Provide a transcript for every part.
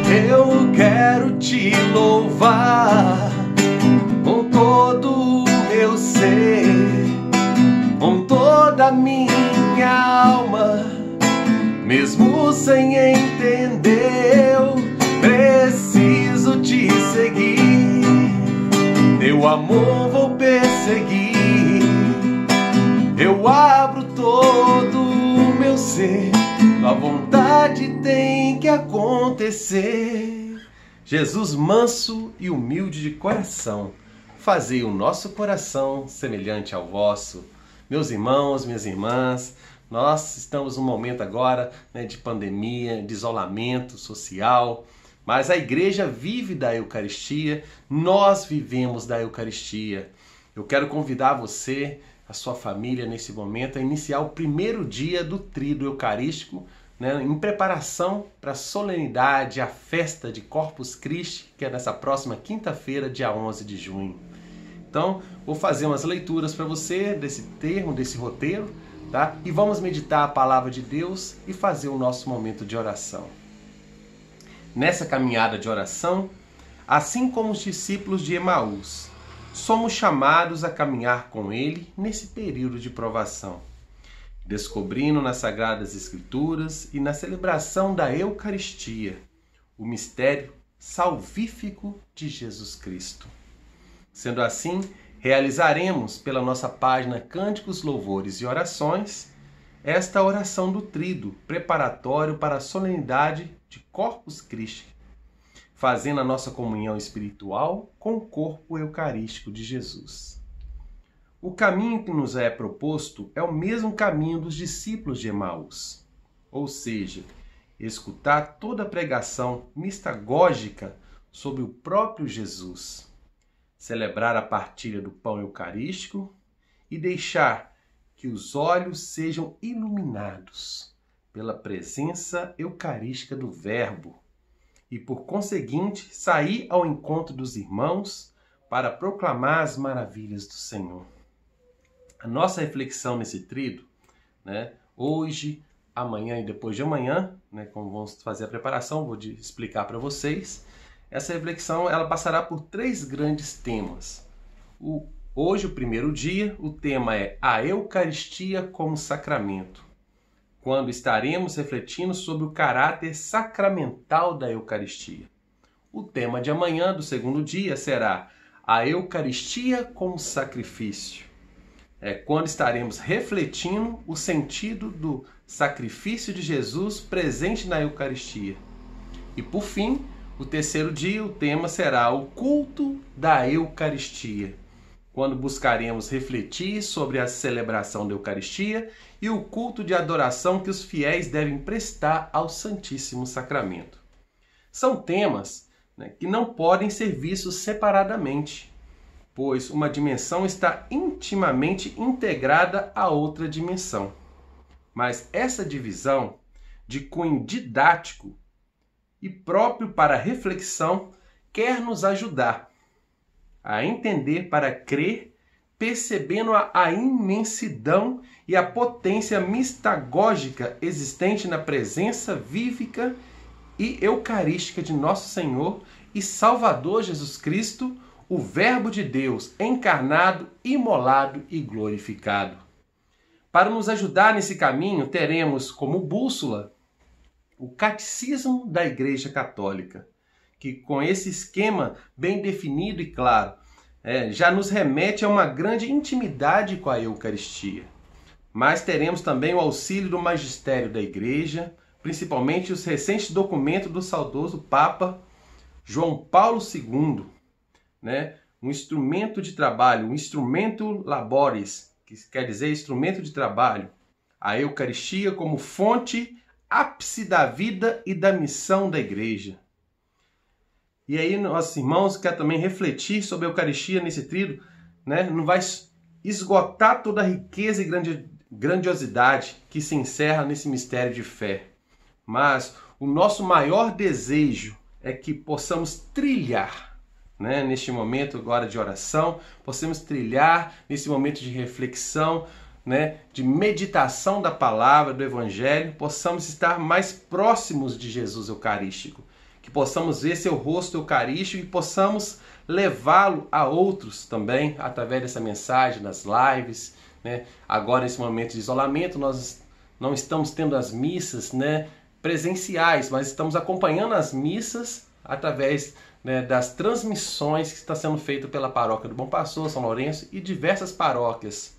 Eu quero te louvar com todo o meu ser, com toda a minha alma, mesmo sem entender. Eu preciso te seguir, teu amor vou perseguir. Eu abro todo o meu ser, tua vontade tem que acontecer. Jesus manso e humilde de coração, fazei o nosso coração semelhante ao vosso. Meus irmãos, minhas irmãs, nós estamos num momento agora, né, de pandemia, de isolamento social, mas a igreja vive da Eucaristia, nós vivemos da Eucaristia. Eu quero convidar você, a sua família nesse momento, a iniciar o primeiro dia do Tríduo Eucarístico, né, em preparação para a solenidade, a festa de Corpus Christi, que é nessa próxima quinta-feira, dia 11 de junho. Então, vou fazer umas leituras para você desse termo, desse roteiro, tá? E vamos meditar a palavra de Deus e fazer o nosso momento de oração. Nessa caminhada de oração, assim como os discípulos de Emaús, somos chamados a caminhar com Ele nesse período de provação, descobrindo nas Sagradas Escrituras e na celebração da Eucaristia o mistério salvífico de Jesus Cristo. Sendo assim, realizaremos pela nossa página Cânticos, Louvores e Orações esta oração do Tríduo, preparatório para a solenidade de Corpus Christi, fazendo a nossa comunhão espiritual com o corpo eucarístico de Jesus. O caminho que nos é proposto é o mesmo caminho dos discípulos de Emaús, ou seja, escutar toda a pregação mistagógica sobre o próprio Jesus, celebrar a partilha do pão eucarístico e deixar que os olhos sejam iluminados pela presença eucarística do Verbo e, por conseguinte, sair ao encontro dos irmãos para proclamar as maravilhas do Senhor. A nossa reflexão nesse tríduo, né, hoje, amanhã e depois de amanhã, né, como vamos fazer a preparação, vou explicar para vocês. Essa reflexão ela passará por 3 grandes temas. Hoje, o primeiro dia, o tema é a Eucaristia como sacramento, quando estaremos refletindo sobre o caráter sacramental da Eucaristia. O tema de amanhã, do segundo dia, será a Eucaristia como sacrifício. Quando estaremos refletindo o sentido do sacrifício de Jesus presente na Eucaristia. E por fim, o terceiro dia, o tema será o culto da Eucaristia, quando buscaremos refletir sobre a celebração da Eucaristia e o culto de adoração que os fiéis devem prestar ao Santíssimo Sacramento. São temas, né, que não podem ser vistos separadamente, pois uma dimensão está intimamente integrada à outra dimensão. Mas essa divisão, de cunho didático e próprio para reflexão, quer nos ajudar a entender para crer, percebendo a imensidão e a potência mistagógica existente na presença vívica e eucarística de nosso Senhor e Salvador Jesus Cristo, o Verbo de Deus encarnado, imolado e glorificado. Para nos ajudar nesse caminho, teremos como bússola o Catecismo da Igreja Católica, que com esse esquema bem definido e claro, já nos remete a uma grande intimidade com a Eucaristia. Mas teremos também o auxílio do magistério da Igreja, principalmente os recentes documentos do saudoso Papa João Paulo II, né? Um instrumento de trabalho, um instrumento laboris, que quer dizer instrumento de trabalho, a Eucaristia como fonte, ápice da vida e da missão da Igreja. E aí, nossos irmãos, quer também refletir sobre a Eucaristia nesse tríduo, né? Não vai esgotar toda a riqueza e grandiosidade que se encerra nesse mistério de fé. Mas o nosso maior desejo é que possamos trilhar, né, neste momento agora de oração, possamos trilhar nesse momento de reflexão, né, de meditação da palavra, do Evangelho, possamos estar mais próximos de Jesus Eucarístico. Que que possamos ver seu rosto eucarístico e possamos levá-lo a outros também, através dessa mensagem, nas lives, né? Agora, nesse momento de isolamento, nós não estamos tendo as missas, né, presenciais, mas estamos acompanhando as missas através, né, das transmissões que está sendo feita pela paróquia do Bom Pastor, São Lourenço e diversas paróquias.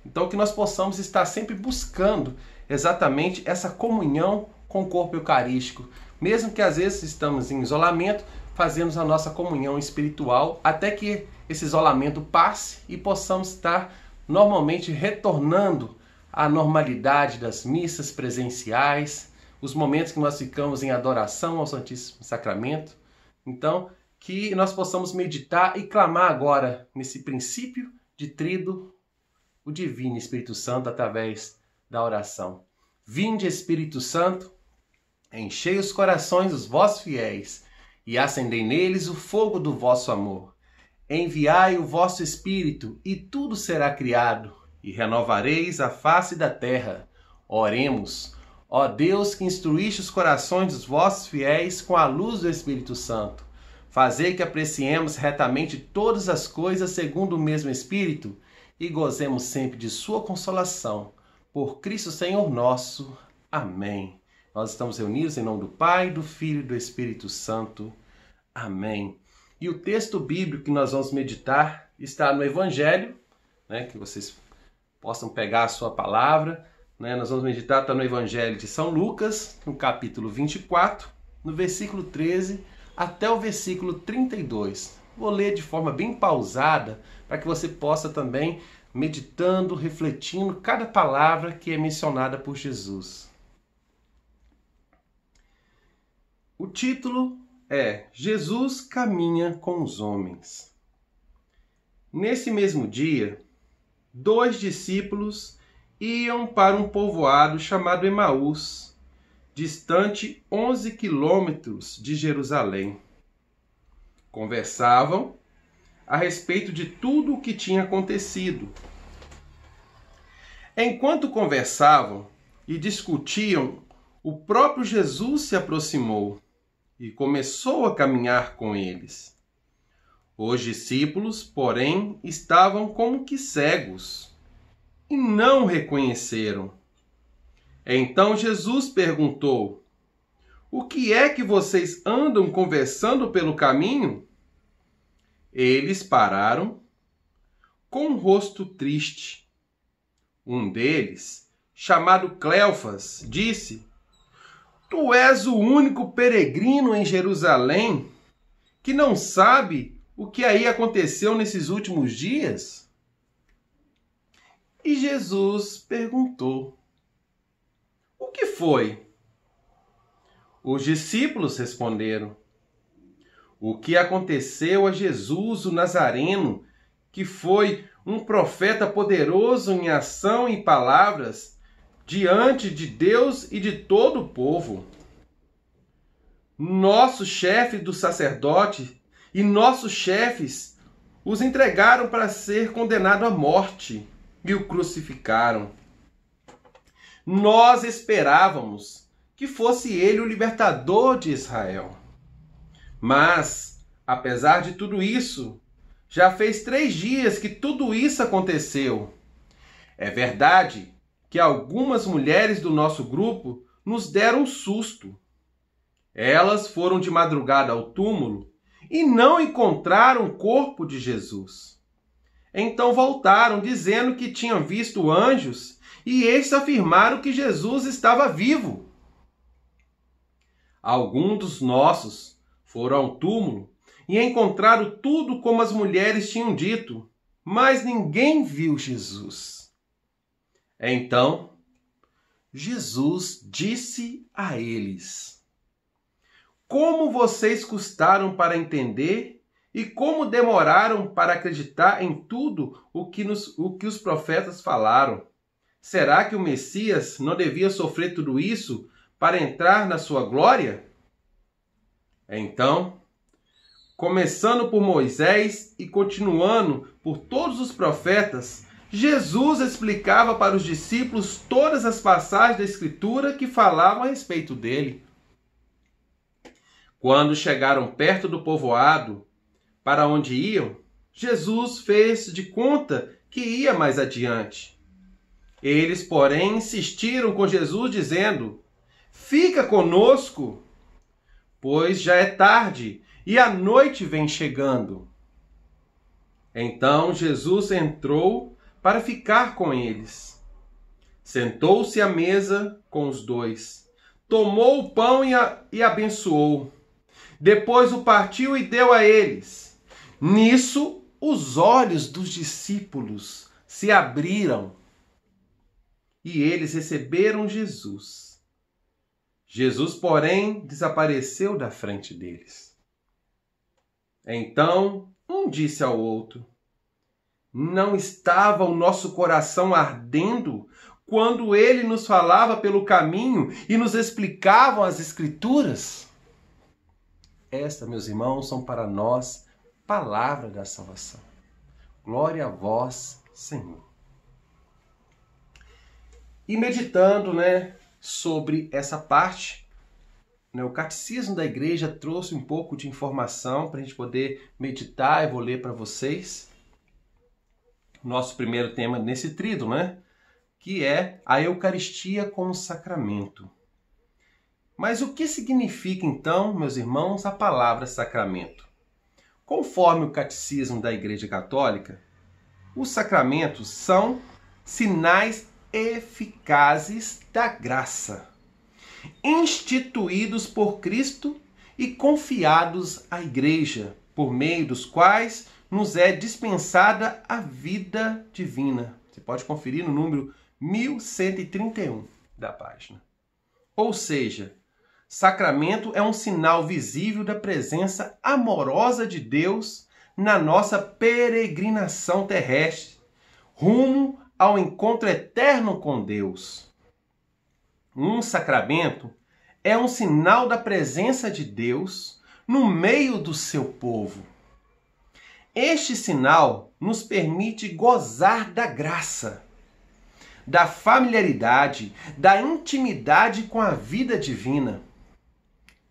Então, que nós possamos estar sempre buscando exatamente essa comunhão com o corpo eucarístico. Mesmo que às vezes estamos em isolamento, fazemos a nossa comunhão espiritual até que esse isolamento passe e possamos estar normalmente retornando à normalidade das missas presenciais, os momentos que nós ficamos em adoração ao Santíssimo Sacramento. Então, que nós possamos meditar e clamar agora nesse princípio de tríduo, o Divino Espírito Santo, através da oração. Vinde, Espírito Santo, enchei os corações dos vossos fiéis e acendei neles o fogo do vosso amor. Enviai o vosso Espírito e tudo será criado e renovareis a face da terra. Oremos. Ó Deus, que instruíste os corações dos vossos fiéis com a luz do Espírito Santo, fazei que apreciemos retamente todas as coisas segundo o mesmo Espírito e gozemos sempre de sua consolação. Por Cristo Senhor nosso. Amém. Nós estamos reunidos em nome do Pai, do Filho e do Espírito Santo. Amém. E o texto bíblico que nós vamos meditar está no Evangelho, né, que vocês possam pegar a sua palavra. Né? Nós vamos meditar, está no Evangelho de São Lucas, no capítulo 24, no versículo 13 até o versículo 32. Vou ler de forma bem pausada, para que você possa também, meditando, refletindo cada palavra que é mencionada por Jesus. O título é Jesus caminha com os homens. Nesse mesmo dia, 2 discípulos iam para um povoado chamado Emaús, distante 11 quilômetros de Jerusalém. Conversavam a respeito de tudo o que tinha acontecido. Enquanto conversavam e discutiam, o próprio Jesus se aproximou e começou a caminhar com eles. Os discípulos, porém, estavam como que cegos e não reconheceram. Então Jesus perguntou: o que é que vocês andam conversando pelo caminho? Eles pararam com um rosto triste. Um deles, chamado Cleofas, disse: tu és o único peregrino em Jerusalém que não sabe o que aí aconteceu nesses últimos dias? E Jesus perguntou: o que foi? Os discípulos responderam: o que aconteceu a Jesus o Nazareno, que foi um profeta poderoso em ação e palavras, diante de Deus e de todo o povo. Nosso chefe do sacerdote e nossos chefes os entregaram para ser condenado à morte e o crucificaram. Nós esperávamos que fosse ele o libertador de Israel. Mas, apesar de tudo isso, já fez 3 dias que tudo isso aconteceu. É verdade que algumas mulheres do nosso grupo nos deram um susto. Elas foram de madrugada ao túmulo e não encontraram o corpo de Jesus. Então voltaram dizendo que tinham visto anjos e estes afirmaram que Jesus estava vivo. Alguns dos nossos foram ao túmulo e encontraram tudo como as mulheres tinham dito, mas ninguém viu Jesus. Então, Jesus disse a eles: como vocês custaram para entender e como demoraram para acreditar em tudo o que os profetas falaram? Será que o Messias não devia sofrer tudo isso para entrar na sua glória? Então, começando por Moisés e continuando por todos os profetas, Jesus explicava para os discípulos todas as passagens da Escritura que falavam a respeito dele. Quando chegaram perto do povoado para onde iam, Jesus fez de conta que ia mais adiante. Eles, porém, insistiram com Jesus, dizendo: fica conosco, pois já é tarde e a noite vem chegando. Então Jesus entrou para ficar com eles. Sentou-se à mesa com os dois, tomou o pão e abençoou. Depois o partiu e deu a eles. Nisso, os olhos dos discípulos se abriram e eles receberam Jesus. Jesus, porém, desapareceu da frente deles. Então, um disse ao outro: não estava o nosso coração ardendo quando ele nos falava pelo caminho e nos explicavam as Escrituras? Esta, meus irmãos, são para nós palavra da salvação. Glória a vós, Senhor. E meditando, sobre essa parte, o Catecismo da Igreja trouxe um pouco de informação para a gente poder meditar. Eu vou ler para vocês. Nosso primeiro tema nesse tríduo, que é a Eucaristia como sacramento. Mas o que significa, então, meus irmãos, a palavra sacramento? Conforme o Catecismo da Igreja Católica, os sacramentos são sinais eficazes da graça, instituídos por Cristo e confiados à Igreja, por meio dos quais nos é dispensada a vida divina. Você pode conferir no número 1131 da página. Ou seja, sacramento é um sinal visível da presença amorosa de Deus na nossa peregrinação terrestre, rumo ao encontro eterno com Deus. Um sacramento é um sinal da presença de Deus no meio do seu povo. Este sinal nos permite gozar da graça, da familiaridade, da intimidade com a vida divina.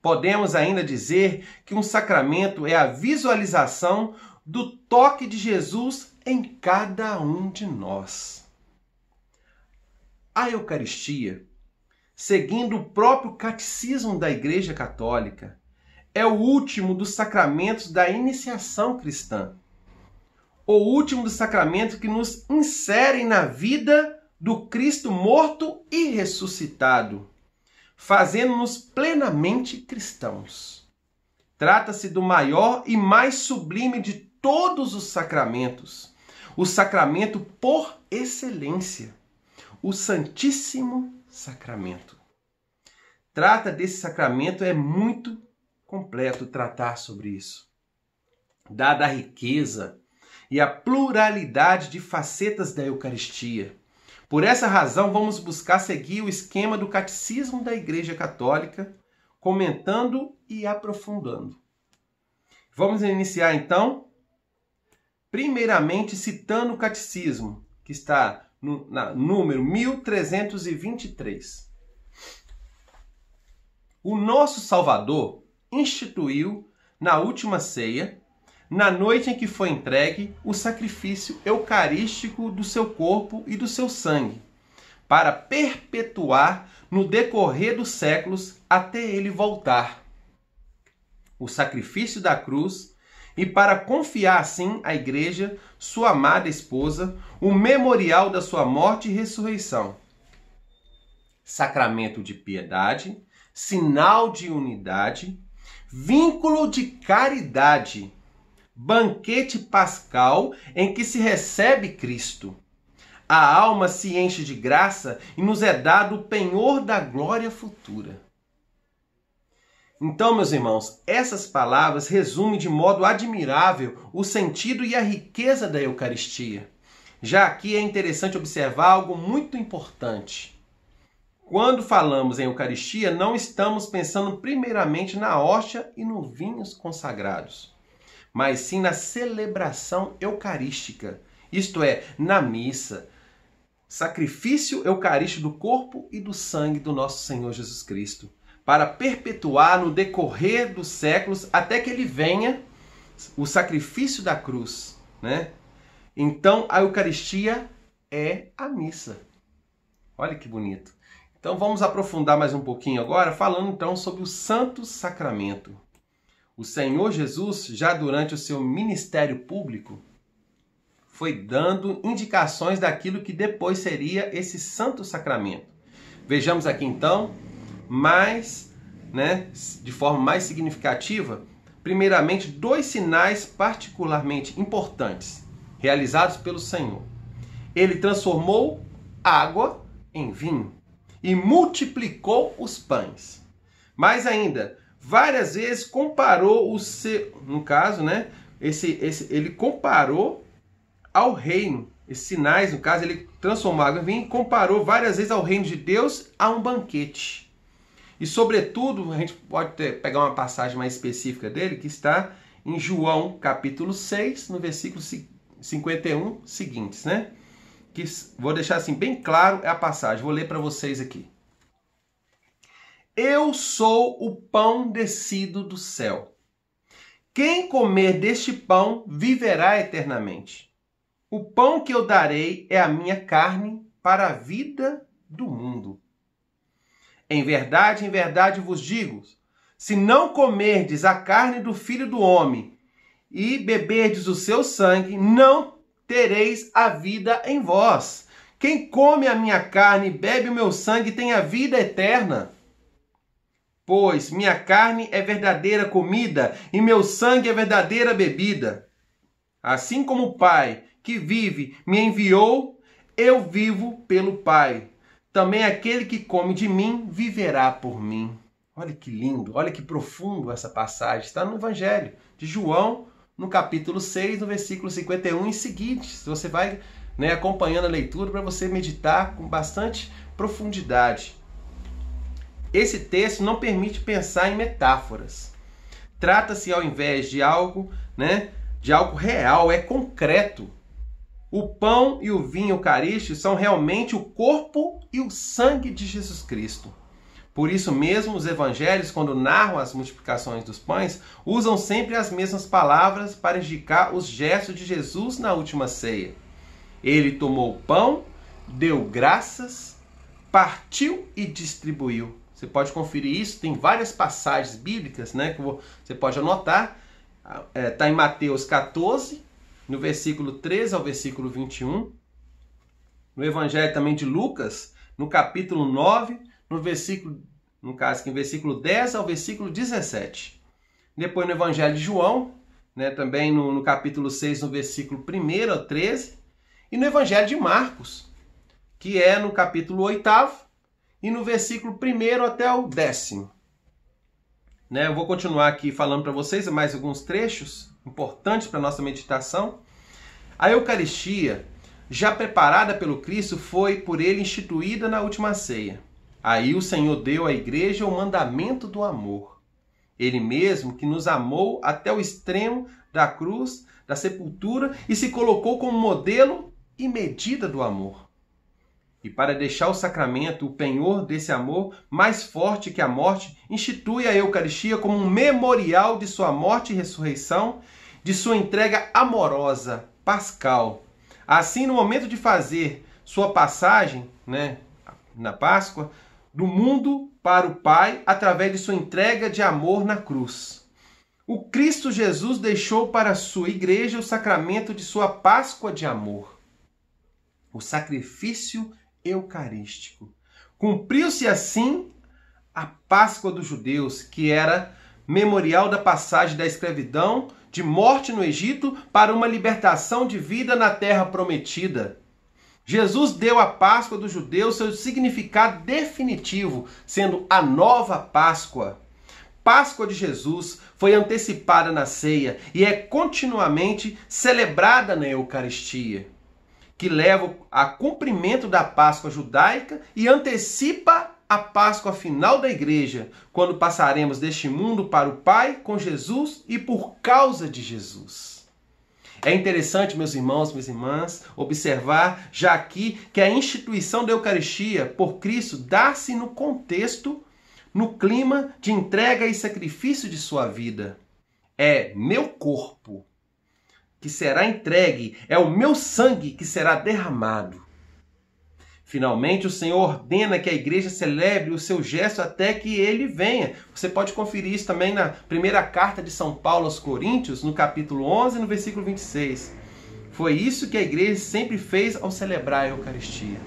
Podemos ainda dizer que um sacramento é a visualização do toque de Jesus em cada um de nós. A Eucaristia, seguindo o próprio Catecismo da Igreja Católica, é o último dos sacramentos da iniciação cristã. O último dos sacramentos que nos inserem na vida do Cristo morto e ressuscitado, fazendo-nos plenamente cristãos. Trata-se do maior e mais sublime de todos os sacramentos, o sacramento por excelência, o Santíssimo Sacramento. Trata desse sacramento, é muito completo tratar sobre isso. Dada a riqueza e a pluralidade de facetas da Eucaristia, por essa razão vamos buscar seguir o esquema do Catecismo da Igreja Católica, comentando e aprofundando. Vamos iniciar então, primeiramente citando o Catecismo, que está no número 1323. O nosso Salvador instituiu na última ceia, na noite em que foi entregue, o sacrifício eucarístico do seu corpo e do seu sangue, para perpetuar no decorrer dos séculos até ele voltar o sacrifício da cruz e para confiar assim à Igreja, sua amada esposa, o memorial da sua morte e ressurreição. Sacramento de piedade, sinal de unidade, vínculo de caridade, banquete pascal em que se recebe Cristo. A alma se enche de graça e nos é dado o penhor da glória futura. Então, meus irmãos, essas palavras resumem de modo admirável o sentido e a riqueza da Eucaristia. Já aqui é interessante observar algo muito importante. Quando falamos em Eucaristia, não estamos pensando primeiramente na hóstia e nos vinhos consagrados, mas sim na celebração eucarística, isto é, na missa, sacrifício eucarístico do corpo e do sangue do nosso Senhor Jesus Cristo, para perpetuar no decorrer dos séculos até que ele venha o sacrifício da cruz, né? Então a Eucaristia é a missa. Olha que bonito. Então vamos aprofundar mais um pouquinho agora, falando então sobre o Santo Sacramento. O Senhor Jesus, já durante o seu ministério público, foi dando indicações daquilo que depois seria esse Santo Sacramento. Vejamos aqui então, de forma mais significativa, primeiramente, 2 sinais particularmente importantes realizados pelo Senhor. Ele transformou água em vinho e multiplicou os pães. Mais ainda, várias vezes comparou o seu, no caso, né, ele comparou ao reino. Esses sinais, no caso, ele transformou água em vinho e comparou várias vezes ao reino de Deus a um banquete. E, sobretudo, a gente pode pegar uma passagem mais específica dele, que está em João, capítulo 6, no versículo 51, seguintes, né? Que vou deixar assim bem claro é a passagem. Vou ler para vocês aqui. Eu sou o pão descido do céu. Quem comer deste pão viverá eternamente. O pão que eu darei é a minha carne para a vida do mundo. Em verdade vos digo, se não comerdes a carne do Filho do Homem e beberdes o seu sangue, não tereis a vida em vós. Quem come a minha carne e bebe o meu sangue tem a vida eterna. Pois minha carne é verdadeira comida e meu sangue é verdadeira bebida. Assim como o Pai que vive me enviou, eu vivo pelo Pai. Também aquele que come de mim viverá por mim. Olha que lindo, olha que profundo essa passagem. Está no Evangelho de João, no capítulo 6, no versículo 51 e seguintes. Você vai acompanhando a leitura para você meditar com bastante profundidade. Esse texto não permite pensar em metáforas. Trata-se, ao invés de algo real, é concreto. O pão e o vinho eucarístico são realmente o corpo e o sangue de Jesus Cristo. Por isso mesmo, os evangelhos, quando narram as multiplicações dos pães, usam sempre as mesmas palavras para indicar os gestos de Jesus na última ceia. Ele tomou o pão, deu graças, partiu e distribuiu. Você pode conferir isso, tem várias passagens bíblicas, que você pode anotar. Está em Mateus 14, no versículo 13 ao versículo 21. No Evangelho também de Lucas, no capítulo 9, no versículo 10 ao versículo 17. Depois no Evangelho de João, também no capítulo 6, no versículo 1 ao 13. E no Evangelho de Marcos, que é no capítulo 8 e no versículo 1 até o 10. Eu vou continuar aqui falando para vocês mais alguns trechos importantes para a nossa meditação. A Eucaristia, já preparada pelo Cristo, foi por ele instituída na última ceia. Aí o Senhor deu à igreja o mandamento do amor. Ele mesmo que nos amou até o extremo da cruz, da sepultura, e se colocou como modelo e medida do amor. E para deixar o sacramento, o penhor desse amor, mais forte que a morte, institui a Eucaristia como um memorial de sua morte e ressurreição, de sua entrega amorosa, pascal. Assim, no momento de fazer sua passagem, na Páscoa, do mundo para o Pai, através de sua entrega de amor na cruz. O Cristo Jesus deixou para a sua igreja o sacramento de sua Páscoa de amor, o sacrifício eucarístico. Cumpriu-se assim a Páscoa dos judeus, que era memorial da passagem da escravidão, de morte no Egito, para uma libertação de vida na terra prometida. Jesus deu à Páscoa dos judeus seu significado definitivo, sendo a nova Páscoa. Páscoa de Jesus foi antecipada na ceia e é continuamente celebrada na Eucaristia, que leva a cumprimento da Páscoa judaica e antecipa a Páscoa final da igreja, quando passaremos deste mundo para o Pai com Jesus e por causa de Jesus. É interessante, meus irmãos, minhas irmãs, observar já aqui que a instituição da Eucaristia por Cristo dá-se no contexto no clima de entrega e sacrifício de sua vida. É meu corpo que será entregue, é o meu sangue que será derramado. Finalmente, o Senhor ordena que a igreja celebre o seu gesto até que ele venha. Você pode conferir isso também na primeira carta de São Paulo aos Coríntios, no capítulo 11, no versículo 26. Foi isso que a igreja sempre fez ao celebrar a Eucaristia.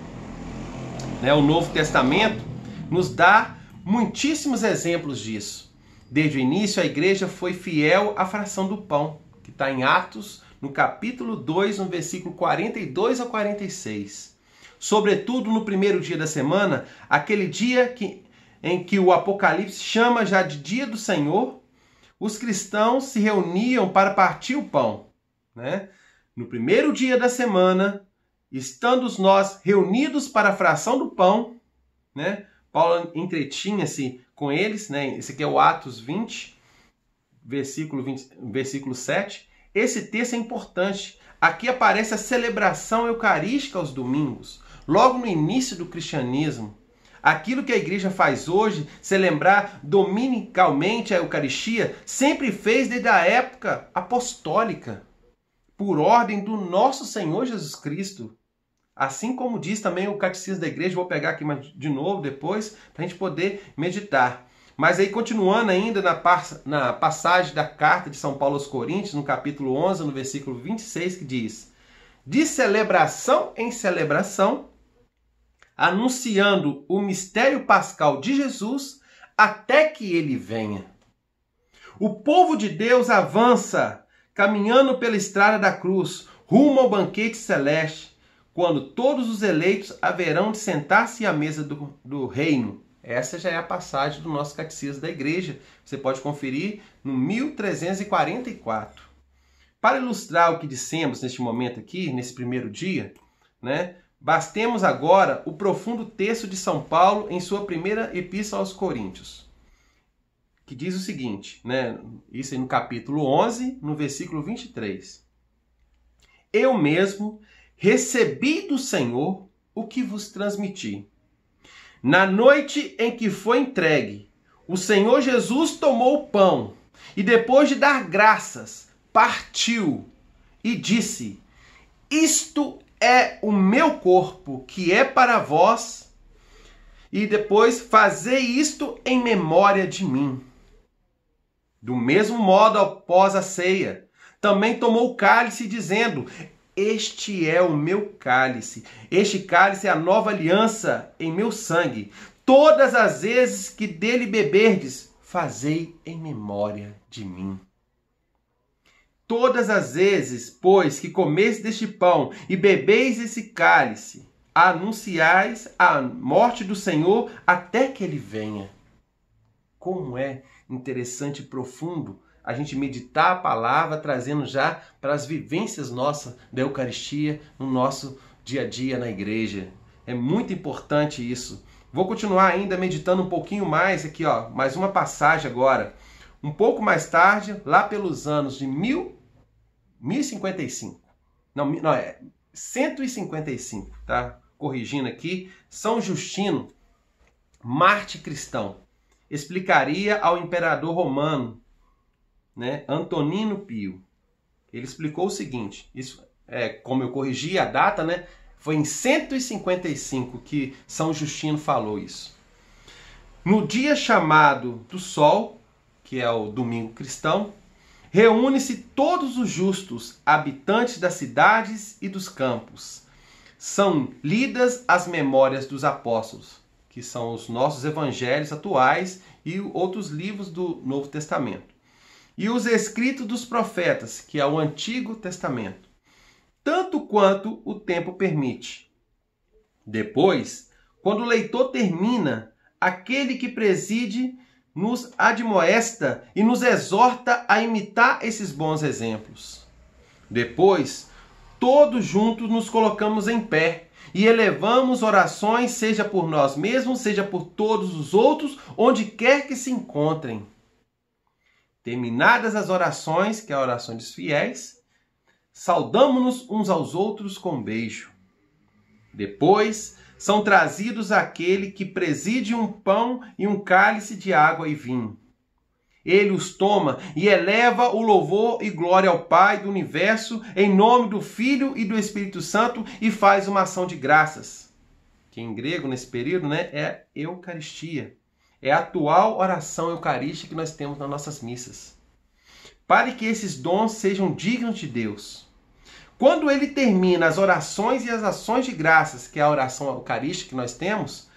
O Novo Testamento nos dá muitíssimos exemplos disso. Desde o início, a igreja foi fiel à fração do pão, que está em Atos, no capítulo 2, no versículo 42 a 46. Sobretudo no primeiro dia da semana, aquele dia em que o Apocalipse chama já de dia do Senhor, os cristãos se reuniam para partir o pão. No primeiro dia da semana, estando nós reunidos para a fração do pão, Paulo entretinha-se com eles, esse aqui é o Atos 20, versículo 7. Esse texto é importante. Aqui aparece a celebração eucarística aos domingos, logo no início do cristianismo. Aquilo que a igreja faz hoje, celebrar dominicalmente a Eucaristia, sempre fez desde a época apostólica, por ordem do nosso Senhor Jesus Cristo. Assim como diz também o Catecismo da Igreja, vou pegar aqui de novo depois, para a gente poder meditar. Mas aí, continuando ainda na passagem da carta de São Paulo aos Coríntios, no capítulo 11, no versículo 26, que diz: de celebração em celebração, anunciando o mistério pascal de Jesus, até que ele venha. O povo de Deus avança, caminhando pela estrada da cruz, rumo ao banquete celeste, quando todos os eleitos haverão de sentar-se à mesa do reino. Essa já é a passagem do nosso Catecismo da Igreja. Você pode conferir no 1344. Para ilustrar o que dissemos neste momento aqui, nesse primeiro dia, bastemos agora o profundo texto de São Paulo em sua primeira epístola aos Coríntios, que diz o seguinte, isso aí no capítulo 11, no versículo 23. Eu mesmo recebi do Senhor o que vos transmiti. Na noite em que foi entregue, o Senhor Jesus tomou o pão e, depois de dar graças, partiu e disse: isto é o meu corpo, que é para vós, e depois fazei isto em memória de mim. Do mesmo modo, após a ceia, também tomou o cálice, dizendo: este é o meu cálice. Este cálice é a nova aliança em meu sangue. Todas as vezes que dele beberdes, fazei em memória de mim. Todas as vezes, pois, que comeis deste pão e bebeis esse cálice, anunciais a morte do Senhor até que ele venha. Como é interessante e profundo a gente meditar a palavra, trazendo já para as vivências nossas da Eucaristia no nosso dia a dia na igreja. É muito importante isso. Vou continuar ainda meditando um pouquinho mais aqui, mais uma passagem agora. Um pouco mais tarde, lá pelos anos de 1055. Não, é 155, tá? Corrigindo aqui, São Justino, mártir cristão, explicaria ao imperador romano, Antonino Pio. Ele explicou o seguinte, isso como eu corrigi a data, foi em 155 que São Justino falou isso. No dia chamado do Sol, que é o domingo cristão, reúne-se todos os justos, habitantes das cidades e dos campos. São lidas as memórias dos apóstolos, que são os nossos evangelhos atuais e outros livros do Novo Testamento. E os escritos dos profetas, que é o Antigo Testamento, tanto quanto o tempo permite. Depois, quando o leitor termina, aquele que preside nos admoesta e nos exorta a imitar esses bons exemplos. Depois, todos juntos nos colocamos em pé e elevamos orações, seja por nós mesmos, seja por todos os outros, onde quer que se encontrem. Terminadas as orações, que é a oração dos fiéis, saudamo-nos uns aos outros com beijo. Depois, são trazidos àquele que preside um pão e um cálice de água e vinho. Ele os toma e eleva o louvor e glória ao Pai do universo, em nome do Filho e do Espírito Santo, e faz uma ação de graças. Que em grego, nesse período, é Eucaristia. É a atual oração eucarística que nós temos nas nossas missas. Para que esses dons sejam dignos de Deus. Quando ele termina as orações e as ações de graças, que é a oração eucarística que nós temos,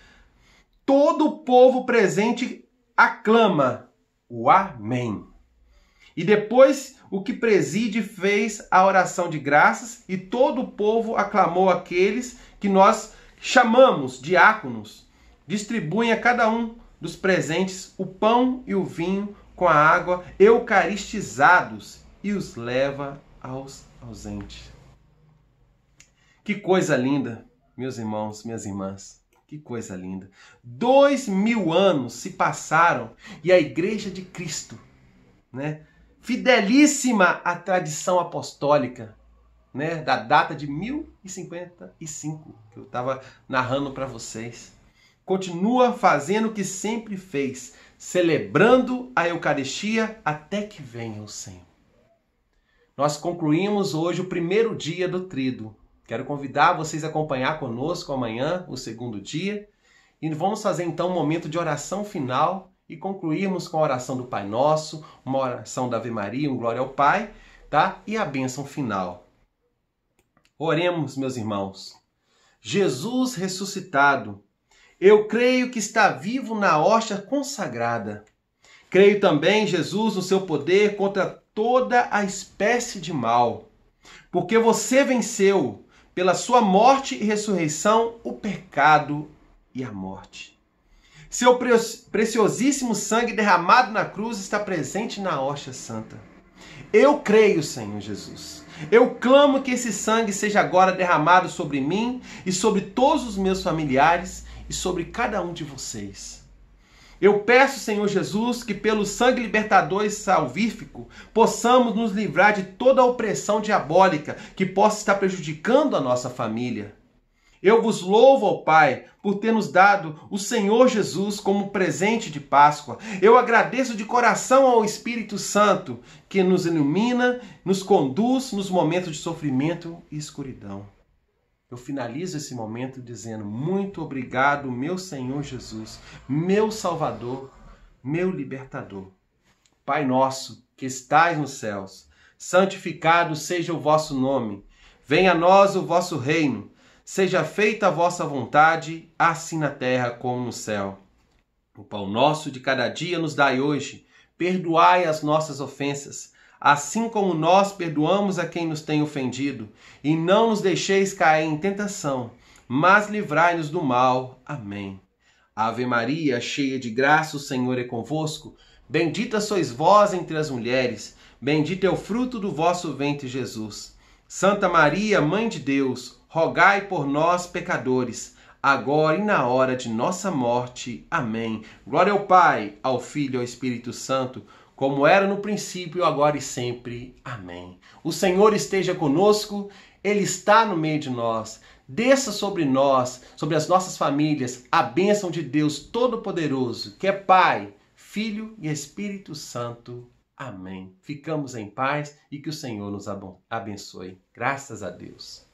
todo o povo presente aclama o Amém. E depois o que preside fez a oração de graças e todo o povo aclamou aqueles que nós chamamos diáconos. Distribuem a cada um dos presentes o pão e o vinho com a água eucaristizados e os leva aos ausentes. Que coisa linda, meus irmãos, minhas irmãs. Que coisa linda. 2000 anos se passaram e a Igreja de Cristo, fidelíssima à tradição apostólica, da data de 1055, que eu estava narrando para vocês, continua fazendo o que sempre fez, celebrando a Eucaristia até que venha o Senhor. Nós concluímos hoje o primeiro dia do Tríduo. Quero convidar vocês a acompanhar conosco amanhã, o segundo dia. E vamos fazer então um momento de oração final e concluirmos com a oração do Pai Nosso, uma oração da Ave Maria, um Glória ao Pai, tá? E a bênção final. Oremos, meus irmãos. Jesus ressuscitado, eu creio que está vivo na hóstia consagrada. Creio também, Jesus, no seu poder contra toda a espécie de mal. Porque você venceu, pela sua morte e ressurreição, o pecado e a morte. Seu preciosíssimo sangue derramado na cruz está presente na hóstia santa. Eu creio, Senhor Jesus. Eu clamo que esse sangue seja agora derramado sobre mim e sobre todos os meus familiares e sobre cada um de vocês. Eu peço, Senhor Jesus, que pelo sangue libertador e salvífico possamos nos livrar de toda a opressão diabólica que possa estar prejudicando a nossa família. Eu vos louvo, ó Pai, por ter nos dado o Senhor Jesus como presente de Páscoa. Eu agradeço de coração ao Espírito Santo que nos ilumina, nos conduz nos momentos de sofrimento e escuridão. Eu finalizo esse momento dizendo muito obrigado, meu Senhor Jesus, meu Salvador, meu Libertador. Pai nosso, que estais nos céus, santificado seja o vosso nome. Venha a nós o vosso reino. Seja feita a vossa vontade, assim na terra como no céu. O pão nosso de cada dia nos dai hoje. Perdoai as nossas ofensas, assim como nós perdoamos a quem nos tem ofendido. E não nos deixeis cair em tentação, mas livrai-nos do mal. Amém. Ave Maria, cheia de graça, o Senhor é convosco. Bendita sois vós entre as mulheres. Bendito é o fruto do vosso ventre, Jesus. Santa Maria, Mãe de Deus, rogai por nós, pecadores, agora e na hora de nossa morte. Amém. Glória ao Pai, ao Filho e ao Espírito Santo, como era no princípio, agora e sempre. Amém. O Senhor esteja conosco, Ele está no meio de nós. Desça sobre nós, sobre as nossas famílias, a bênção de Deus Todo-Poderoso, que é Pai, Filho e Espírito Santo. Amém. Ficamos em paz e que o Senhor nos abençoe. Graças a Deus.